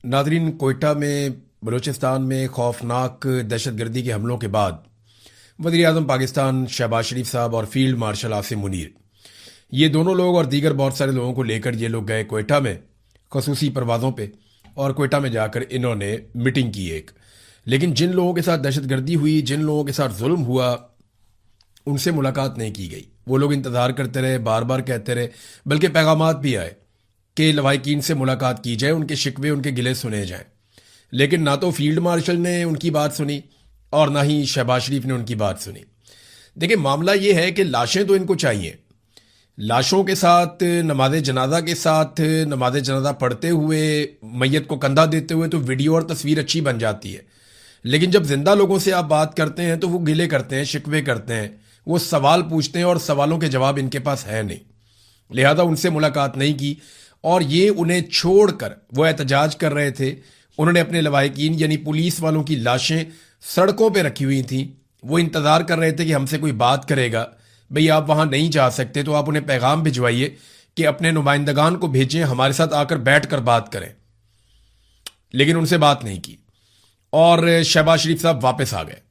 Nadreen, Quetta में बलूचिस्तान में खौफनाक दहशतगर्दी के हमलों के बाद वज़ीर आज़म पाकिस्तान शहबाज शरीफ साहब और फील्ड मार्शल आसिम मुनीर, ये दोनों लोग और दीगर बहुत सारे लोगों को लेकर ये लोग गए कोयटा में खसूसी परवाज़ों पे, और कोयटा में जाकर इन्होंने मीटिंग की एक। लेकिन जिन लोगों के साथ दहशतगर्दी हुई, जिन लोगों के साथ जुल्म हुआ, उनसे मुलाकात नहीं की गई। वो लोग इंतज़ार करते रहे, बार बार कहते रहे, बल्कि पैगामात भी आए कि लवाहिकीन से मुलाकात की जाए, उनके शिकवे उनके गिले सुने जाएं। लेकिन ना तो फील्ड मार्शल ने उनकी बात सुनी और ना ही शहबाज शरीफ ने उनकी बात सुनी। देखिए, मामला ये है कि लाशें तो इनको चाहिए, लाशों के साथ नमाज जनाजा के साथ नमाज जनाजा पढ़ते हुए मैयत को कंधा देते हुए तो वीडियो और तस्वीर अच्छी बन जाती है। लेकिन जब जिंदा लोगों से आप बात करते हैं तो वो गिले करते हैं, शिकवे करते हैं, वो सवाल पूछते हैं और सवालों के जवाब इनके पास है नहीं। लिहाजा उनसे मुलाकात नहीं की और ये उन्हें छोड़कर वो एहतजाज कर रहे थे। उन्होंने अपने लवाहिकीन यानी पुलिस वालों की लाशें सड़कों पे रखी हुई थी। वो इंतज़ार कर रहे थे कि हमसे कोई बात करेगा। भाई, आप वहाँ नहीं जा सकते तो आप उन्हें पैगाम भिजवाइए कि अपने नुमाइंदगान को भेजें, हमारे साथ आकर बैठ कर बात करें। लेकिन उनसे बात नहीं की और शहबाज शरीफ साहब वापस आ गए।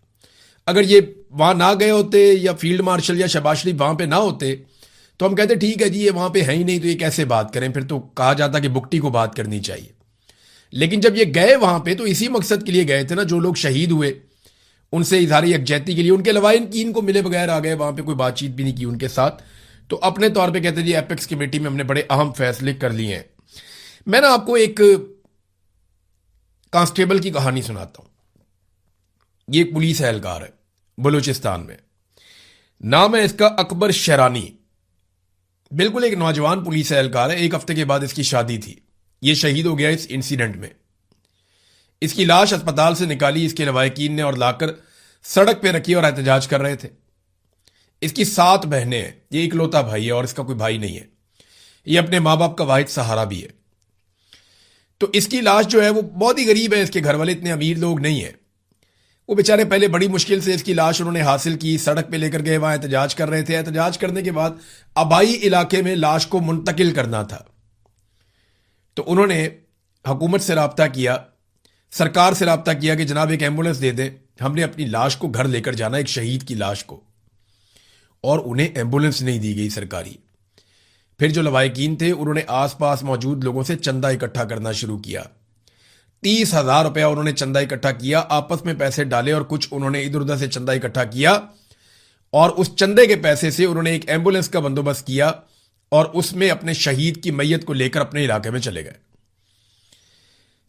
अगर ये वहाँ ना गए होते या फील्ड मार्शल या शहबाज शरीफ वहाँ पे ना होते तो हम कहते ठीक है जी, ये वहाँ पे है ही नहीं तो ये कैसे बात करें। फिर तो कहा जाता कि बुकटी को बात करनी चाहिए। लेकिन जब ये गए वहाँ पे तो इसी मकसद के लिए गए थे ना, जो लोग शहीद हुए उनसे इजहार यकजहती के लिए। उनके लवाहिकीन को मिले बगैर आ गए, वहाँ पे कोई बातचीत भी नहीं की उनके साथ। तो अपने तौर पे कहते जी एपेक्स कमेटी में हमने बड़े अहम फैसले कर लिए हैं। मैं ना आपको एक कांस्टेबल की कहानी सुनाता हूँ। ये एक पुलिस एहलकार है बलूचिस्तान में, नाम है इसका अकबर शरानी। बिल्कुल एक नौजवान पुलिस एहलकार है। एक हफ्ते के बाद इसकी शादी थी। ये शहीद हो गया इस इंसिडेंट में। इसकी लाश अस्पताल से निकाली इसके लवाहिकीन ने और लाकर सड़क पे रखी और एहतजाज कर रहे थे। इसकी 7 बहनें हैं, ये इकलौता भाई है और इसका कोई भाई नहीं है। ये अपने माँ बाप का वाहिद सहारा भी है। तो इसकी लाश जो है वो बहुत ही गरीब है। इसके घर वाले इतने अमीर लोग नहीं है। वो बेचारे पहले बड़ी मुश्किल से इसकी लाश उन्होंने हासिल की, सड़क पे लेकर गए, वहां एहतजाज कर रहे थे। एहतजाज करने के बाद आबाई इलाके में लाश को मुंतकिल करना था। तो उन्होंने हुकूमत से रब्ता किया, सरकार से रब्ता किया कि जनाब एक एम्बुलेंस दे दें, हमने अपनी लाश को घर लेकर जाना, एक शहीद की लाश को। और उन्हें एम्बुलेंस नहीं दी गई सरकारी। फिर जो लवाहिकीन थे उन्होंने आसपास मौजूद लोगों से चंदा इकट्ठा करना शुरू किया। 30,000 रुपया उन्होंने चंदा इकट्ठा किया, आपस में पैसे डाले और कुछ उन्होंने इधर उधर से चंदा इकट्ठा किया और उस चंदे के पैसे से उन्होंने एक एम्बुलेंस का बंदोबस्त किया और उसमें अपने शहीद की मैयत को लेकर अपने इलाके में चले गए।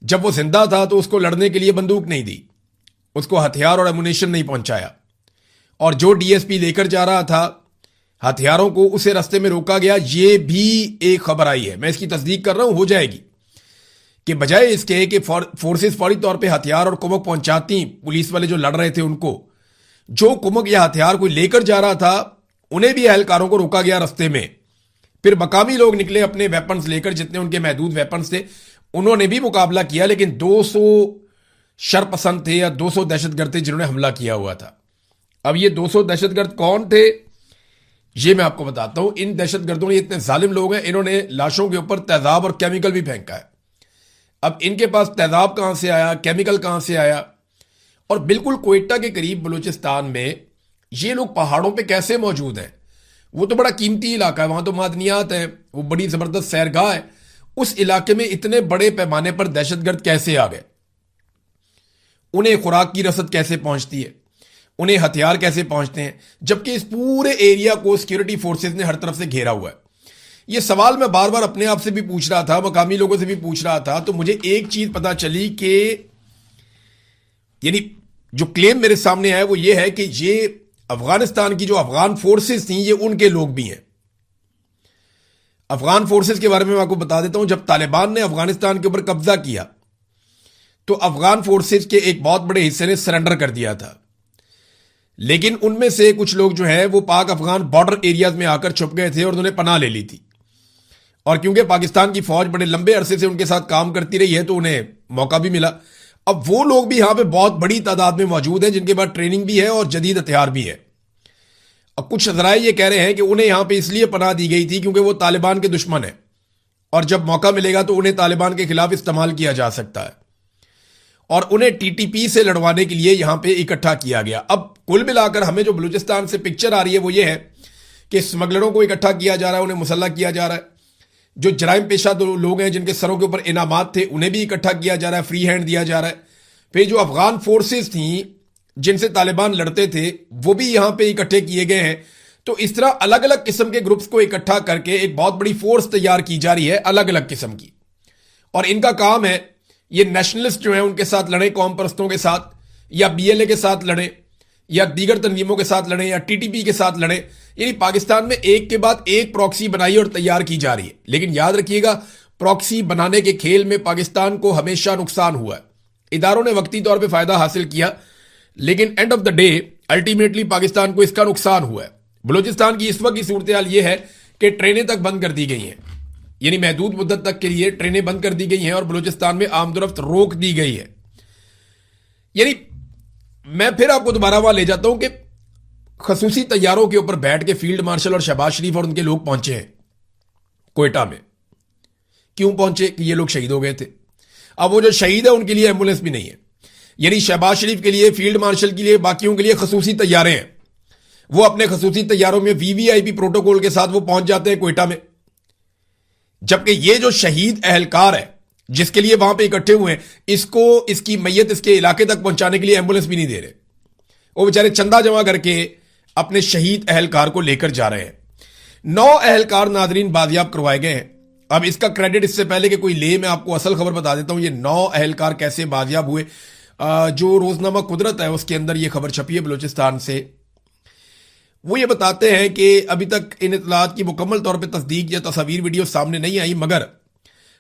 जब वो जिंदा था तो उसको लड़ने के लिए बंदूक नहीं दी, उसको हथियार और एमुनेशन नहीं पहुंचाया। और जो डीएसपी लेकर जा रहा था हथियारों को, उसे रास्ते में रोका गया। ये भी एक खबर आई है, मैं इसकी तस्दीक कर रहा हूं, हो जाएगी, कि बजाय इसके कि फोर्सेस फौरी तौर पे हथियार और कुमक पहुंचाती पुलिस वाले जो लड़ रहे थे उनको, जो कुमक या हथियार कोई लेकर जा रहा था उन्हें भी एहलकारों को रोका गया रास्ते में। फिर मकामी लोग निकले अपने वेपन्स लेकर, जितने उनके महदूद वेपन्स थे, उन्होंने भी मुकाबला किया। लेकिन 200 शरपसंद थे या 200 दहशतगर्द थे जिन्होंने हमला किया हुआ था। अब ये 200 दहशतगर्द कौन थे ये मैं आपको बताता हूं। इन दहशतगर्दों ने, इतने जालिम लोग हैं, इन्होंने लाशों के ऊपर तेजाब और केमिकल भी फेंका है। अब इनके पास तेजाब कहां से आया, केमिकल कहां से आया, और बिल्कुल कोयटा के करीब बलूचिस्तान में ये लोग पहाड़ों पे कैसे मौजूद हैं। वो तो बड़ा कीमती इलाका है, वहां तो मादनियात है, वो बड़ी जबरदस्त सैरगाह है। उस इलाके में इतने बड़े पैमाने पर दहशतगर्द कैसे आ गए, उन्हें खुराक की रसद कैसे पहुंचती है, उन्हें हथियार कैसे पहुंचते हैं, जबकि इस पूरे एरिया को सिक्योरिटी फोर्सेस ने हर तरफ से घेरा हुआ है। ये सवाल मैं बार बार अपने आप से भी पूछ रहा था, मकामी लोगों से भी पूछ रहा था। तो मुझे एक चीज पता चली कि यानी जो क्लेम मेरे सामने आया वो ये है कि ये अफगानिस्तान की जो अफगान फोर्सेस थी ये उनके लोग भी हैं। अफगान फोर्सेस के बारे में मैं आपको बता देता हूं। जब तालिबान ने अफगानिस्तान के ऊपर कब्जा किया तो अफगान फोर्सेस के एक बहुत बड़े हिस्से ने सरेंडर कर दिया था। लेकिन उनमें से कुछ लोग जो है वो पाक अफगान बॉर्डर एरियाज में आकर छुप गए थे और उन्होंने पनाह ले ली थी। और क्योंकि पाकिस्तान की फौज बड़े लंबे अरसे से उनके साथ काम करती रही है तो उन्हें मौका भी मिला। अब वो लोग भी यहां पे बहुत बड़ी तादाद में मौजूद हैं जिनके पास ट्रेनिंग भी है और जदीद हथियार भी है। अब कुछ ज़राए ये कह रहे हैं कि उन्हें यहां पे इसलिए पनाह दी गई थी क्योंकि वो तालिबान के दुश्मन है और जब मौका मिलेगा तो उन्हें तालिबान के खिलाफ इस्तेमाल किया जा सकता है, और उन्हें टीटीपी से लड़वाने के लिए यहां पे इकट्ठा किया गया। अब कुल मिलाकर हमें जो बलूचिस्तान से पिक्चर आ रही है वो ये है कि स्मगलरों को इकट्ठा किया जा रहा है, उन्हें मुसल्ला किया जा रहा है, जो जराइम पेशा लोग हैं जिनके सरों के ऊपर इनामात थे उन्हें भी इकट्ठा किया जा रहा है, फ्री हैंड दिया जा रहा है। फिर जो अफगान फोर्सेस थी जिनसे तालिबान लड़ते थे वो भी यहां पे इकट्ठे किए गए हैं। तो इस तरह अलग अलग किस्म के ग्रुप्स को इकट्ठा करके एक बहुत बड़ी फोर्स तैयार की जा रही है अलग अलग किस्म की, और इनका काम है ये नेशनलिस्ट जो है उनके साथ लड़े, कौम परस्तों के साथ, या बीएलए के साथ लड़े, या दीगर तंजीमों के साथ लड़े, या टीटीपी के साथ लड़े। यानी पाकिस्तान में एक के बाद एक प्रॉक्सी बनाई और तैयार की जा रही है। लेकिन याद रखिएगा, प्रॉक्सी बनाने के खेल में पाकिस्तान को हमेशा नुकसान हुआ है। इदारों ने वक्ती तौर पर फायदा हासिल किया, लेकिन end of the day ultimately Pakistan को इसका नुकसान हुआ है। बलूचिस्तान की इस वक्त की सूरत हाल यह है कि ट्रेनें तक बंद कर दी गई हैं, यानी महदूद मुद्दत तक के लिए ट्रेनें बंद कर दी गई हैं और बलूचिस्तान में आमदोरफ्त रोक दी गई है। यानी मैं फिर आपको दोबारा वहां ले जाता हूं कि खसूसी तैयारों के ऊपर बैठ के फील्ड मार्शल और शहबाज शरीफ और उनके लोग पहुंचे हैं कोयटा में। क्यों पहुंचे? कि ये लोग शहीद हो गए थे। अब वो जो शहीद है उनके लिए एम्बुलेंस भी नहीं है, यानी शहबाज शरीफ के लिए, फील्ड मार्शल के लिए, बाकियों के लिए खसूसी तैयारे हैं। वो अपने खसूसी तैयारों में वीवीआईपी प्रोटोकॉल के साथ वो पहुंच जाते हैं कोयटा में, जबकि ये जो शहीद अहलकार है जिसके लिए वहां पे इकट्ठे हुए हैं, इसको इसकी मैयत इसके इलाके तक पहुंचाने के लिए एम्बुलेंस भी नहीं दे रहे। वो बेचारे चंदा जमा करके अपने शहीद अहलकार को लेकर जा रहे हैं। 9 अहलकार नाजरीन बाजियाब करवाए गए हैं। अब इसका क्रेडिट, इससे पहले कि कोई ले, मैं आपको असल खबर बता देता हूं। ये 9 अहलकार कैसे बाजियाब हुए। जो रोजनामा कुदरत है उसके अंदर ये खबर छपी है बलूचिस्तान से। वो ये बताते हैं कि अभी तक इन इतलात की मुकम्मल तौर पर तस्दीक या तस्वीर वीडियो सामने नहीं आई, मगर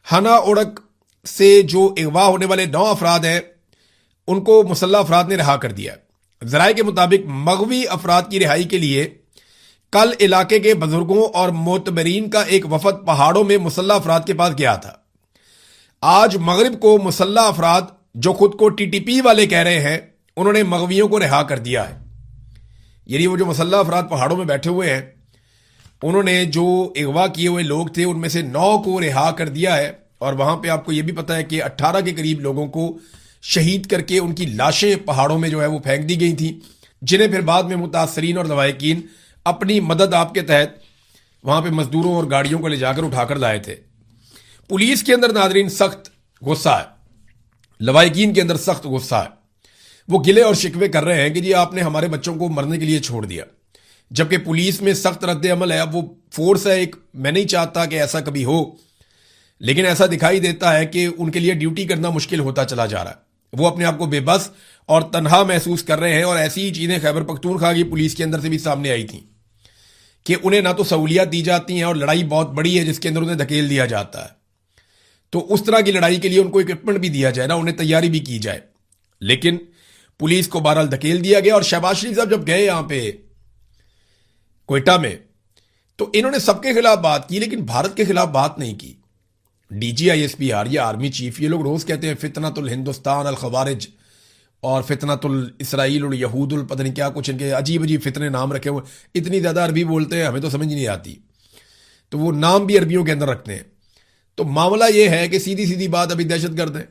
हना ओड़क से जो अगवा होने वाले 9 अफराद हैं उनको मुसल्ला अफराद ने रिहा कर दिया। जराये के मुताबिक मगवी अफराद की रिहाई के लिए कल इलाके के बुजुर्गों और मोतबरीन का एक वफद पहाड़ों में मुसल्ला अफराद के पास गया था। आज मगरिब को मुसल्ला अफराद जो खुद को टीटीपी वाले कह रहे हैं उन्होंने मगवियों को रिहा कर दिया है। यानी वो जो मुसल्ला अफराद पहाड़ों में बैठे हुए हैं उन्होंने जो अगवा किए हुए लोग थे उनमें से 9 को रिहा कर दिया है। और वहां पे आपको ये भी पता है कि 18 के करीब लोगों को शहीद करके उनकी लाशें पहाड़ों में जो है वो फेंक दी गई थी, जिन्हें फिर बाद में मुतासरीन और लवाहिकीन अपनी मदद आपके तहत वहां पे मजदूरों और गाड़ियों को ले जाकर उठाकर लाए थे। पुलिस के अंदर नाजरीन सख्त गुस्सा है, लवाहिकीन के अंदर सख्त गुस्सा है। वो गिले और शिकवे कर रहे हैं कि जी आपने हमारे बच्चों को मरने के लिए छोड़ दिया, जबकि पुलिस में सख्त रद्द अमल है। अब वो फोर्स है एक, मैं नहीं चाहता कि ऐसा कभी हो, लेकिन ऐसा दिखाई देता है कि उनके लिए ड्यूटी करना मुश्किल होता चला जा रहा है। वो अपने आप को बेबस और तनहा महसूस कर रहे हैं। और ऐसी ही चीजें खैबर पख्तूनख्वा की पुलिस के अंदर से भी सामने आई थी कि उन्हें ना तो सहूलियात दी जाती हैं और लड़ाई बहुत बड़ी है जिसके अंदर उन्हें धकेल दिया जाता है। तो उस तरह की लड़ाई के लिए उनको इक्विपमेंट भी दिया जाए ना, उन्हें तैयारी भी की जाए। लेकिन पुलिस को बहरहाल धकेल दिया गया। और शहबाज शरीफ साहब जब गए यहां पे कोयटा में तो इन्होंने सबके खिलाफ बात की, लेकिन भारत के खिलाफ बात नहीं की। DGISPR या आर्मी चीफ, ये लोग रोज कहते हैं फितनतुल हिंदुस्तान अल खवारिज और फितनतुल इसराइल और यहूदुल, पता नहीं क्या कुछ इनके अजीब अजीब फितने नाम रखे हुए। इतनी ज्यादा अरबी बोलते हैं हमें तो समझ नहीं आती, तो वो नाम भी अरबियों के अंदर रखते हैं। तो मामला ये है कि सीधी सीधी बात अभी दहशतगर्द है।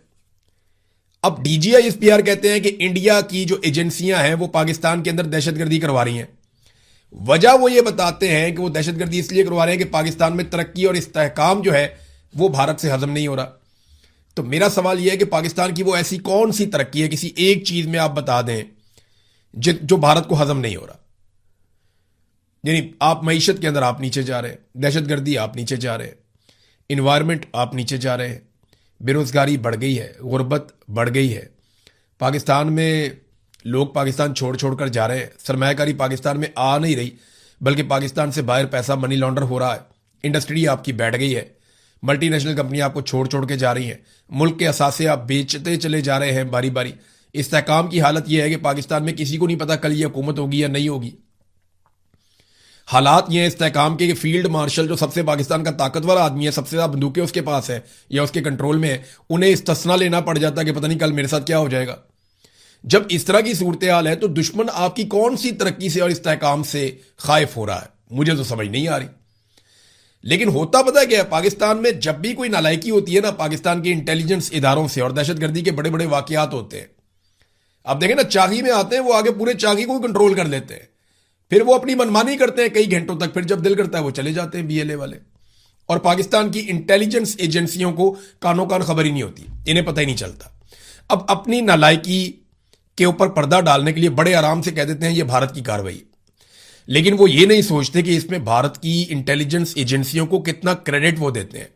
अब DGISPR कहते हैं कि इंडिया की जो एजेंसियां हैं वो पाकिस्तान के अंदर दहशतगर्दी करवा रही हैं। वजह वो ये बताते हैं कि वो दहशतगर्दी इसलिए करवा रहे हैं कि पाकिस्तान में तरक्की और इस्तेहकाम जो है वो भारत से हजम नहीं हो रहा। तो मेरा सवाल यह है कि पाकिस्तान की वो ऐसी कौन सी तरक्की है, किसी एक चीज में आप बता दें जो भारत को हजम नहीं हो रहा। यानी आप मईशत के अंदर आप नीचे जा रहे हैं, दहशतगर्दी आप नीचे जा रहे हैं, इन्वायरमेंट आप नीचे जा रहे हैं, बेरोजगारी बढ़ गई है, गुर्बत बढ़ गई है, पाकिस्तान में लोग पाकिस्तान छोड़ छोड़ कर जा रहे हैं, सरमायाकारी पाकिस्तान में आ नहीं रही बल्कि पाकिस्तान से बाहर पैसा मनी लॉन्डर हो रहा है, इंडस्ट्री आपकी बैठ गई है, मल्टीनेशनल कंपनी आपको छोड़ छोड़ के जा रही हैं, मुल्क के असासे आप बेचते चले जा रहे हैं बारी बारी। इस्तेहकाम की हालत यह है कि पाकिस्तान में किसी को नहीं पता कल ये हुकूमत होगी या नहीं होगी। हालात ये हैं इस्तेहकाम के कि फील्ड मार्शल जो सबसे पाकिस्तान का ताकतवर आदमी है, सबसे ज्यादा बंदूकें उसके पास है या उसके कंट्रोल में है, उन्हें इस्तेस्ना लेना पड़ जाता है कि पता नहीं कल मेरे साथ क्या हो जाएगा। जब इस तरह की सूरत हाल है तो दुश्मन आपकी कौन सी तरक्की से और इस्तेहकाम से खाइफ हो रहा है, मुझे तो समझ नहीं आ रही। लेकिन होता पता है क्या है, पाकिस्तान में जब भी कोई नालायकी होती है ना पाकिस्तान के इंटेलिजेंस इदारों से और दहशतगर्दी के बड़े बड़े वाकयात होते हैं, अब देखें ना चागी में आते हैं वो आगे पूरे चागी को कंट्रोल कर लेते हैं, फिर वो अपनी मनमानी करते हैं कई घंटों तक, फिर जब दिल करता है वो चले जाते हैं बीएलए वाले। और पाकिस्तान की इंटेलिजेंस एजेंसियों को कानों कान खबर ही नहीं होती, इन्हें पता ही नहीं चलता। अब अपनी नालायकी के ऊपर पर्दा डालने के लिए बड़े आराम से कह देते हैं ये भारत की कार्रवाई, लेकिन वो ये नहीं सोचते कि इसमें भारत की इंटेलिजेंस एजेंसियों को कितना क्रेडिट वो देते हैं।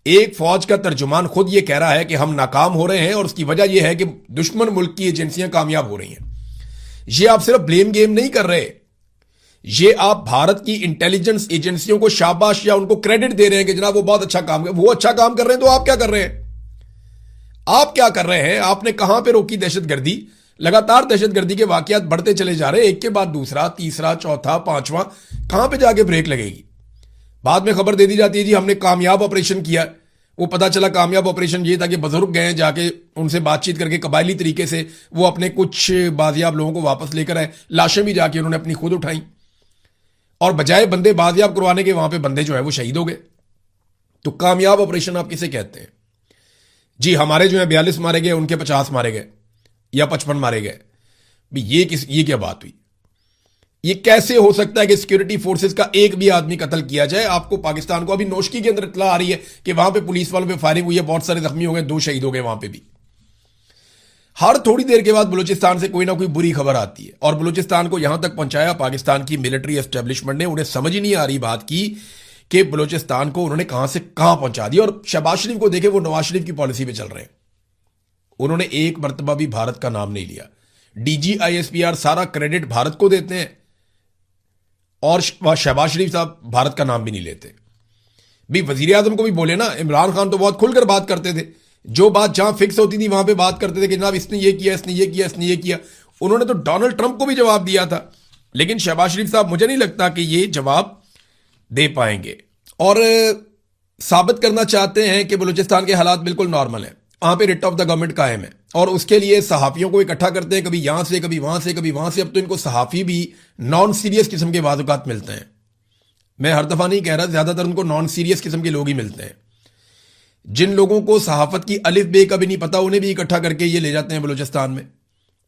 एक फौज का तर्जुमान खुद ये कह रहा है कि हम नाकाम हो रहे हैं और उसकी वजह यह है कि दुश्मन मुल्क की एजेंसियां कामयाब हो रही हैं। ये आप सिर्फ ब्लेम गेम नहीं कर रहे, ये आप भारत की इंटेलिजेंस एजेंसियों को शाबाश या उनको क्रेडिट दे रहे हैं कि जनाब वो बहुत अच्छा काम कर, वो अच्छा काम कर रहे हैं तो आप क्या कर रहे हैं? आप क्या कर रहे हैं? आपने कहां पे रोकी दहशतगर्दी? लगातार दहशतगर्दी के वाकयात बढ़ते चले जा रहे हैं, एक के बाद दूसरा, तीसरा, चौथा, पांचवा, कहां पे जाके ब्रेक लगेगी? बाद में खबर दे दी जाती है जी हमने कामयाब ऑपरेशन किया। वो पता चला कामयाब ऑपरेशन ये था कि बुजुर्ग गए जाके उनसे बातचीत करके कबायली तरीके से वो अपने कुछ बाजियाब लोगों को वापस लेकर आए, लाशें भी जाके उन्होंने अपनी खुद उठाई, और बजाय बंदे बाजियाब करवाने के वहां पे बंदे जो है वो शहीद हो गए। तो कामयाब ऑपरेशन आप किसे कहते हैं? जी हमारे जो है 42 मारे गए, उनके 50 मारे गए या 55 मारे गए। ये क्या बात हुई? ये कैसे हो सकता है कि सिक्योरिटी फोर्सेस का एक भी आदमी कत्ल किया जाए? आपको पाकिस्तान को अभी नोशकी के अंदर इत्तला आ रही है कि वहां पे पुलिस वालों पे फायरिंग हुई है, बहुत सारे जख्मी हो गए, 2 शहीद हो गए वहां पे भी। हर थोड़ी देर के बाद बलूचिस्तान से कोई ना कोई बुरी खबर आती है, और बलूचिस्तान को यहां तक पहुंचाया पाकिस्तान की मिलिट्री एस्टेब्लिशमेंट ने। उन्हें समझ ही नहीं आ रही बात की कि बलूचिस्तान को उन्होंने कहां से कहां पहुंचा दिया। और शहबाज शरीफ को देखे, वो नवाज शरीफ की पॉलिसी पे चल रहे हैं। उन्होंने एक मरतबा भी भारत का नाम नहीं लिया। डीजी आईएसपीआर सारा क्रेडिट भारत को देते हैं और शहबाज शरीफ साहब भारत का नाम भी नहीं लेते। भी वजीर आजम को भी बोले ना, इमरान खान तो बहुत खुलकर बात करते थे, जो बात जहां फिक्स होती थी वहां पे बात करते थे कि जनाब इसने ये किया, इसने ये किया, इसने ये किया। उन्होंने तो डोनाल्ड ट्रंप को भी जवाब दिया था, लेकिन शहबाज शरीफ साहब मुझे नहीं लगता कि ये जवाब दे पाएंगे। और साबित करना चाहते हैं कि बलूचिस्तान के हालात बिल्कुल नॉर्मल है, वहां पे रिट ऑफ द गवर्नमेंट कायम है, और उसके लिए सहाफियों को इकट्ठा करते हैं, कभी यहां से, कभी वहां से, कभी वहां से। अब तो इनको सहाफी भी नॉन सीरियस किस्म के वाजुकात मिलते हैं। मैं हर दफा नहीं कह रहा, ज्यादातर उनको नॉन सीरियस किस्म के लोग ही मिलते हैं। जिन लोगों को सहाफत की अलिफ बे का भी नहीं पता, उन्हें भी इकट्ठा करके ये ले जाते हैं बलूचिस्तान में।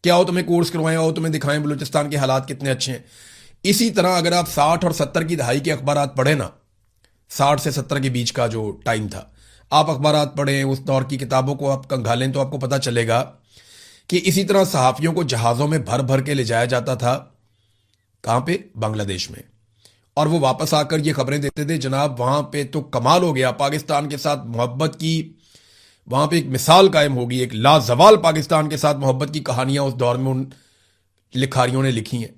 क्या हो तुम्हें कोर्स करवाएं, आओ तुम्हें दिखाएं बलूचिस्तान के हालात कितने अच्छे हैं। इसी तरह अगर आप 60 और 70 की दहाई के अखबार पढ़े ना, 60 से 70 के बीच का जो टाइम था, आप अखबार पढ़ें, उस दौर की किताबों को आप कंघालें, तो आपको पता चलेगा कि इसी तरह सहाफियों को जहाज़ों में भर भर के ले जाया जाता था। कहां पे? बांग्लादेश में। और वो वापस आकर ये खबरें देते थे, जनाब वहां पे तो कमाल हो गया, पाकिस्तान के साथ मोहब्बत की वहां पे एक मिसाल कायम होगी, एक लाजवाल पाकिस्तान के साथ मोहब्बत की कहानियां उस दौर में उन लिखारियों ने लिखी हैं,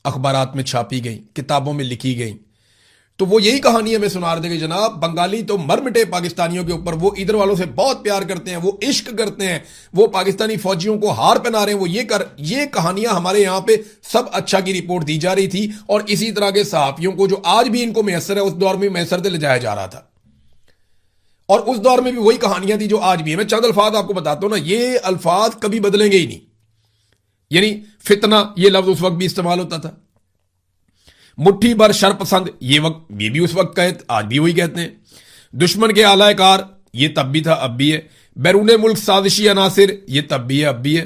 अखबारात में छापी गई, किताबों में लिखी गई। तो वो यही कहानी हमें सुना रहे थे कि जनाब बंगाली तो मर मिटे पाकिस्तानियों के ऊपर, वो इधर वालों से बहुत प्यार करते हैं, वो इश्क करते हैं, वो पाकिस्तानी फौजियों को हार पहना रहे हैं, वो ये कहानियां हमारे यहां पे सब अच्छा की रिपोर्ट दी जा रही थी। और इसी तरह के सहाफियों को जो आज भी इनको मैसर है, उस दौर में मैसर से ले जाया जा रहा था, और उस दौर में भी वही कहानियां थी जो आज भी है। मैं चंद अल्फाज आपको बताता हूं ना, ये अल्फाज कभी बदलेंगे ही नहीं। यानी फितना ये लफ्ज उस वक्त भी इस्तेमाल होता था, मुट्ठी भर शर पसंद ये भी उस वक्त कहे, आज भी वही कहते हैं। दुश्मन के आलाकार ये तब भी था, अब भी है। बैरून मुल्क साजिशी अनासिर ये तब भी है, अब भी है।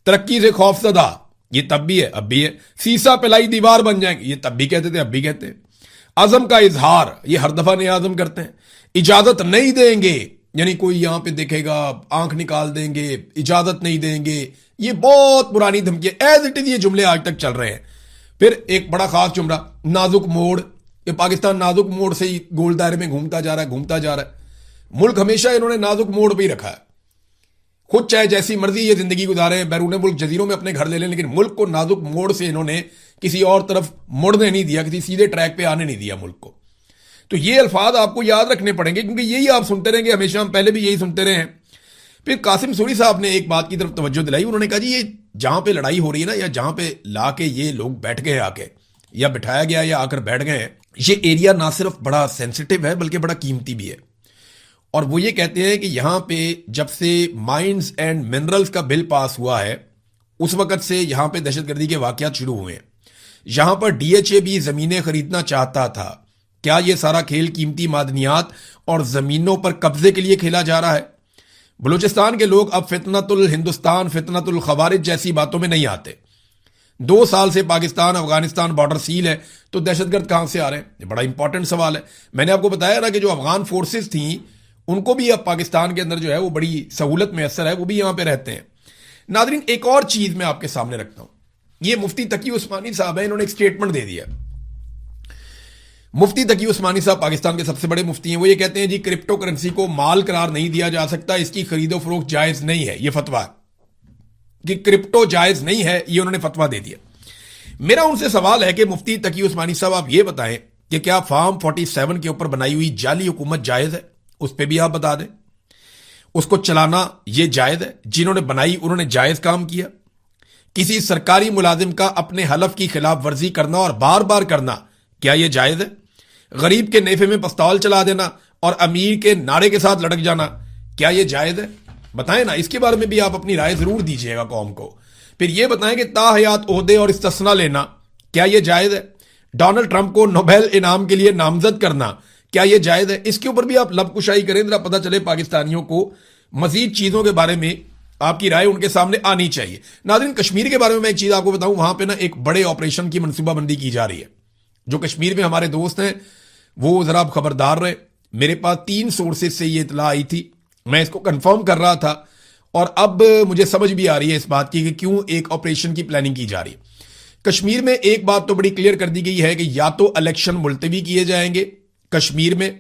तरक्की से खौफजदा ये तब भी है, अब भी है। सीसा पिलाई दीवार बन जाएंगे ये तब भी कहते थे, अब भी कहते हैं। आजम का इजहार ये हर दफा नया आजम करते हैं। इजाजत नहीं देंगे, यानी कोई यहां पे देखेगा आंख निकाल देंगे, इजाजत नहीं देंगे, ये बहुत पुरानी धमकी है। एज इट इज ये जुमले आज तक चल रहे हैं। फिर एक बड़ा खास जुमला, नाजुक मोड़, ये पाकिस्तान नाजुक मोड़ से ही गोल दायरे में घूमता जा रहा है। मुल्क हमेशा इन्होंने नाजुक मोड़ पे ही रखा है। खुद चाहे जैसी मर्जी ये जिंदगी गुजारे, बैरून मुल्क जजीरों में अपने घर ले लें, लेकिन मुल्क को नाजुक मोड़ से इन्होंने किसी और तरफ मुड़ने नहीं दिया, किसी सीधे ट्रैक पे आने नहीं दिया मुल्क को। तो ये अल्फाज आपको याद रखने पड़ेंगे, क्योंकि यही आप सुनते रहेंगे हमेशा, हम पहले भी यही सुनते रहे हैं। फिर कासिम सूरी साहब ने एक बात की तरफ तवज्जो दिलाई, उन्होंने कहा जी ये जहां पे लड़ाई हो रही है ना, या जहां पे लाके ये लोग बैठ गए आके, या बिठाया गया या आकर बैठ गए हैं, ये एरिया ना सिर्फ बड़ा सेंसिटिव है बल्कि बड़ा कीमती भी है। और वो ये कहते हैं कि यहां पे जब से माइंस एंड मिनरल्स का बिल पास हुआ है, उस वक्त से यहां पे दहशतगर्दी के वाकयात शुरू हुए हैं। यहां पर डीएचए भी जमीनें खरीदना चाहता था, क्या यह सारा खेल कीमती मादनियात और जमीनों पर कब्जे के लिए खेला जा रहा है? बलूचिस्तान के लोग अब फितनतुल हिंदुस्तान, फितनतुल खवारिज जैसी बातों में नहीं आते। 2 साल से पाकिस्तान अफगानिस्तान बॉर्डर सील है, तो दहशतगर्द कहां से आ रहे हैं? ये बड़ा इंपॉर्टेंट सवाल है। मैंने आपको बताया ना कि जो अफगान फोर्सेस थी उनको भी अब पाकिस्तान के अंदर जो है वो बड़ी सहूलत मैसर है, वो भी यहां पे रहते हैं। नादरीन, एक और चीज मैं आपके सामने रखता हूं। ये मुफ्ती तकी उस्मानी साहब है, इन्होंने एक स्टेटमेंट दे दिया। मुफ्ती तकी उस्मानी साहब पाकिस्तान के सबसे बड़े मुफ्ती हैं। वो ये कहते हैं जी क्रिप्टो करेंसी को माल करार नहीं दिया जा सकता, इसकी खरीदो फरोख्त जायज नहीं है। ये फतवा है कि क्रिप्टो जायज नहीं है, ये उन्होंने फतवा दे दिया। मेरा उनसे सवाल है कि मुफ्ती तकी उस्मानी साहब आप ये बताएं कि क्या फार्म 47 के ऊपर बनाई हुई जाली हुकूमत जायज है? उस पर भी आप बता दें। उसको चलाना ये जायज है? जिन्होंने बनाई उन्होंने जायज काम किया? किसी सरकारी मुलाजिम का अपने हलफ की खिलाफ वर्जी करना और बार बार करना, क्या यह जायज है? गरीब के नेफे में पिस्तौल चला देना और अमीर के नारे के साथ लटक जाना, क्या यह जायज है? बताएं ना, इसके बारे में भी आप अपनी राय जरूर दीजिएगा कौम को। फिर यह बताएं कि ताहयात ओहदे और इस्तिस्ना लेना, क्या यह जायज है? डोनाल्ड ट्रंप को नोबेल इनाम के लिए नामजद करना, क्या यह जायज है? इसके ऊपर भी आप लबकुशाई करें, जरा पता चले पाकिस्तानियों को मजीद चीजों के बारे में आपकी राय उनके सामने आनी चाहिए। नाज़रीन, कश्मीर के बारे में मैं एक चीज आपको बताऊं, वहां पे ना एक बड़े ऑपरेशन की मनसूबाबंदी की जा रही है। जो कश्मीर में हमारे दोस्त हैं वो जरा आप खबरदार रहे। मेरे पास 3 सोर्सेज से ये इतला आई थी, मैं इसको कंफर्म कर रहा था और अब मुझे समझ भी आ रही है इस बात की कि क्यों एक ऑपरेशन की प्लानिंग की जा रही है। कश्मीर में एक बात तो बड़ी क्लियर कर दी गई है कि या तो इलेक्शन मुलतवी किए जाएंगे कश्मीर में,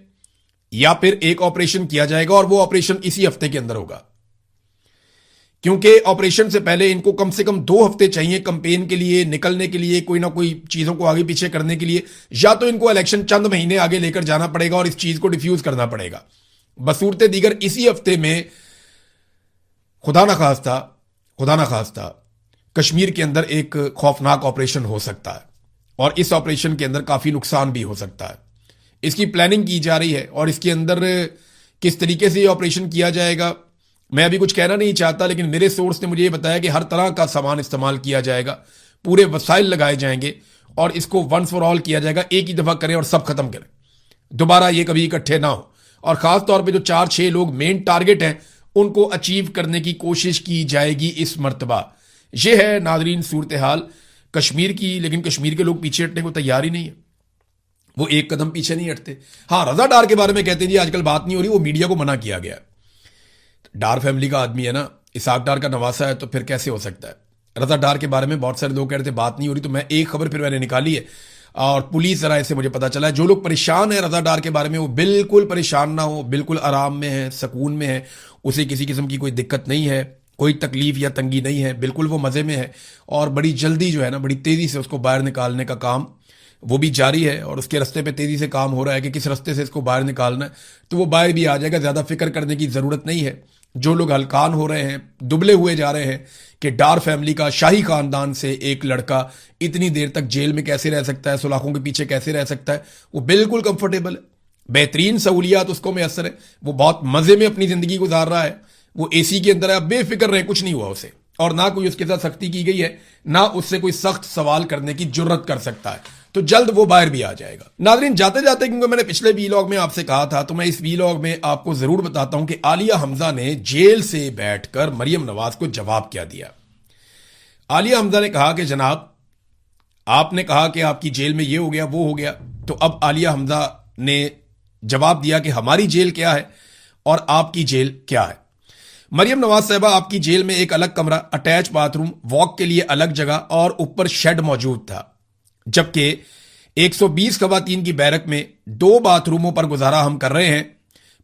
या फिर एक ऑपरेशन किया जाएगा और वो ऑपरेशन इसी हफ्ते के अंदर होगा। क्योंकि ऑपरेशन से पहले इनको कम से कम 2 हफ्ते चाहिए कंपेन के लिए, निकलने के लिए, कोई ना कोई चीजों को आगे पीछे करने के लिए। या तो इनको इलेक्शन चंद महीने आगे लेकर जाना पड़ेगा और इस चीज को डिफ्यूज करना पड़ेगा। बसूरत दीगर इसी हफ्ते में खुदा ना खास्ता कश्मीर के अंदर एक खौफनाक ऑपरेशन हो सकता है और इस ऑपरेशन के अंदर काफी नुकसान भी हो सकता है। इसकी प्लानिंग की जा रही है और इसके अंदर किस तरीके से ये ऑपरेशन किया जाएगा मैं अभी कुछ कहना नहीं चाहता, लेकिन मेरे सोर्स ने मुझे ये बताया कि हर तरह का सामान इस्तेमाल किया जाएगा, पूरे वसाइल लगाए जाएंगे और इसको वंस फॉर ऑल किया जाएगा। एक ही दफा करें और सब खत्म करें, दोबारा ये कभी इकट्ठे ना हो। और खास तौर पे जो 4-6 लोग मेन टारगेट हैं उनको अचीव करने की कोशिश की जाएगी इस मर्तबा। यह है नाजरीन सूरत हाल कश्मीर की। लेकिन कश्मीर के लोग पीछे हटने को तैयार ही नहीं है, वो एक कदम पीछे नहीं हटते। हाँ, रजा डार के बारे में कहते हैं जी आजकल बात नहीं हो रही, वो मीडिया को मना किया गया। डार फैमिली का आदमी है ना, इसाक डार का नवासा है, तो फिर कैसे हो सकता है? रजा डार के बारे में बहुत सारे लोग कह रहे थे बात नहीं हो रही, तो मैं एक खबर फिर मैंने निकाली है और पुलिस जरा से मुझे पता चला है। जो लोग परेशान है रजा डार के बारे में, वो बिल्कुल परेशान ना हो, बिल्कुल आराम में है, सुकून में है, उसे किसी किस्म की कोई दिक्कत नहीं है, कोई तकलीफ या तंगी नहीं है, बिल्कुल वो मजे में है। और बड़ी जल्दी जो है ना, बड़ी तेजी से उसको बाहर निकालने का काम वो भी जारी है और उसके रास्ते पे तेजी से काम हो रहा है कि किस रास्ते से इसको बाहर निकालना है, तो वो बाहर भी आ जाएगा। ज्यादा फिक्र करने की जरूरत नहीं है। जो लोग हलकान हो रहे हैं, दुबले हुए जा रहे हैं कि डार फैमिली का, शाही खानदान से एक लड़का इतनी देर तक जेल में कैसे रह सकता है, सुलाखों के पीछे कैसे रह सकता है, वो बिल्कुल कंफर्टेबल है, बेहतरीन सहूलियात उसको मैसर है, वो बहुत मजे में अपनी जिंदगी गुजार रहा है, वो एसी के अंदर है, अब बेफिक्र रहे, कुछ नहीं हुआ उसे, और ना कोई उसके साथ सख्ती की गई है, ना उससे कोई सख्त सवाल करने की जुर्रत कर सकता है, तो जल्द वो बाहर भी आ जाएगा। नाज़रीन, जाते जाते क्योंकि मैंने पिछले वीलॉग में आपसे कहा था, तो मैं इस वीलॉग में आपको जरूर बताता हूं कि आलिया हमजा ने जेल से बैठकर मरियम नवाज को जवाब क्या दिया। आलिया हमजा ने कहा कि जनाब, आपने कहा कि आपकी जेल में ये हो गया वो हो गया, तो अब आलिया हमजा ने जवाब दिया कि हमारी जेल क्या है और आपकी जेल क्या है। मरियम नवाज साहबा, आपकी जेल में एक अलग कमरा, अटैच बाथरूम, वॉक के लिए अलग जगह और ऊपर शेड मौजूद था, जबकि 120 खवातीन की बैरक में 2 बाथरूमों पर गुजारा हम कर रहे हैं।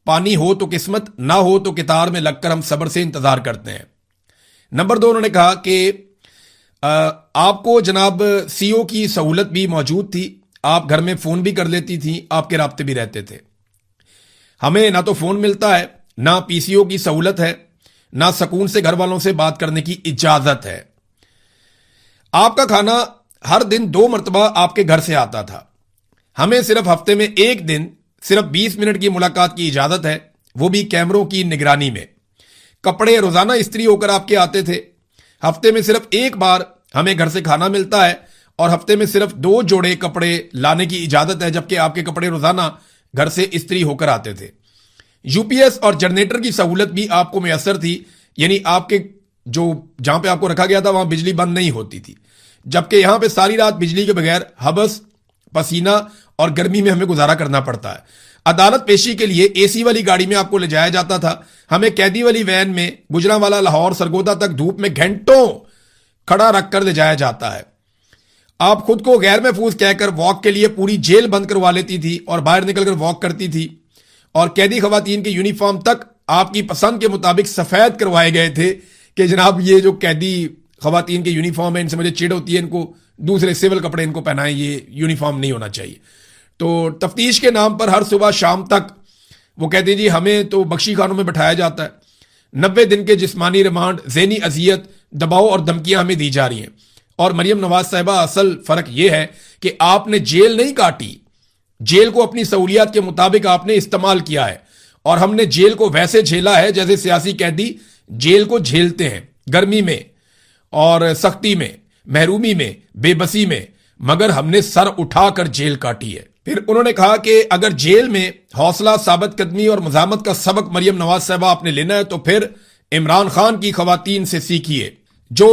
पानी हो तो किस्मत, ना हो तो कितार में लगकर हम सब्र से इंतजार करते हैं। नंबर 2, उन्होंने कहा कि आपको जनाब सीओ की सहूलत भी मौजूद थी, आप घर में फोन भी कर लेती थी, आपके राब्ते भी रहते थे। हमें ना तो फोन मिलता है, ना पीसीओ की सहूलत है, ना सुकून से घर वालों से बात करने की इजाजत है। आपका खाना हर दिन 2 मरतबा आपके घर से आता था, हमें सिर्फ हफ्ते में 1 दिन सिर्फ 20 मिनट की मुलाकात की इजाजत है, वो भी कैमरों की निगरानी में। कपड़े रोजाना इस्त्री होकर आपके आते थे, हफ्ते में सिर्फ 1 बार हमें घर से खाना मिलता है और हफ्ते में सिर्फ 2 जोड़े कपड़े लाने की इजाजत है, जबकि आपके कपड़े रोजाना घर से इस्त्री होकर आते थे। यूपीएस और जनरेटर की सहूलत भी आपको मैसर थी, यानी आपके जो जहां पे आपको रखा गया था वहां बिजली बंद नहीं होती थी, जबकि यहां पे सारी रात बिजली के बगैर हबस, पसीना और गर्मी में हमें गुजारा करना पड़ता है। अदालत पेशी के लिए एसी वाली गाड़ी में आपको ले जाया जाता था, हमें कैदी वाली वैन में गुजरांवाला, लाहौर, सरगोदा तक धूप में घंटों खड़ा रखकर ले जाया जाता है। आप खुद को गैर महफूज कहकर वॉक के लिए पूरी जेल बंद करवा लेती थी और बाहर निकलकर वॉक करती थी, और कैदी खवातीन के यूनिफॉर्म तक आपकी पसंद के मुताबिक सफेद करवाए गए थे कि जनाब ये जो कैदी खवातीन के यूनिफॉर्म है, इनसे मुझे चिढ़ होती है, इनको दूसरे सिविल कपड़े इनको पहनाएं, ये यूनिफॉर्म नहीं होना चाहिए। तो तफ्तीश के नाम पर हर सुबह शाम तक वो कहते हैं जी हमें तो बख्शी खानों में बैठाया जाता है। 90 दिन के जिस्मानी रिमांड, ज़हनी अजियत, दबाव और धमकियां हमें दी जा रही हैं। और मरियम नवाज साहिबा, असल फर्क यह है कि आपने जेल नहीं काटी, जेल को अपनी सहूलियत के मुताबिक आपने इस्तेमाल किया है, और हमने जेल को वैसे झेला है जैसे सियासी कैदी जेल को झेलते हैं, गर्मी में और सख्ती में, महरूमी में, बेबसी में, मगर हमने सर उठाकर जेल काटी है। फिर उन्होंने कहा कि अगर जेल में हौसला, साबित कदमी और मज़ामत का सबक मरियम नवाज साहिबा आपने लेना है तो फिर इमरान खान की खवातीन से सीखिए, जो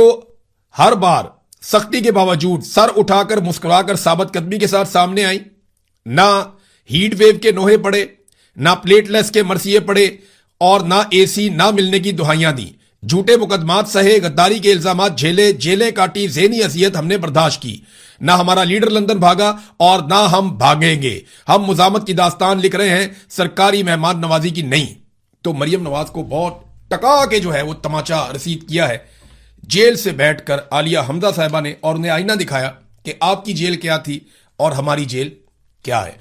हर बार सख्ती के बावजूद सर उठाकर मुस्कुराकर साबित कदमी के साथ सामने आई, ना हीट वेव के नोहे पड़े, ना प्लेटलेस के मरसिए पड़े, और ना एसी ना मिलने की दुहाइयां दी, झूठे मुकदमात सहे, गद्दारी के इल्जामात झेले, जेलें काटी, ज़हनी अजियत हमने बर्दाश्त की। ना हमारा लीडर लंदन भागा और ना हम भागेंगे। हम मुजामत की दास्तान लिख रहे हैं, सरकारी मेहमान नवाजी की नहीं। तो मरियम नवाज को बहुत टका के जो है वो तमाचा रसीद किया है जेल से बैठकर आलिया हमजा साहिबा ने, और उन्हें आईना दिखाया कि आपकी जेल क्या थी और हमारी जेल क्या है।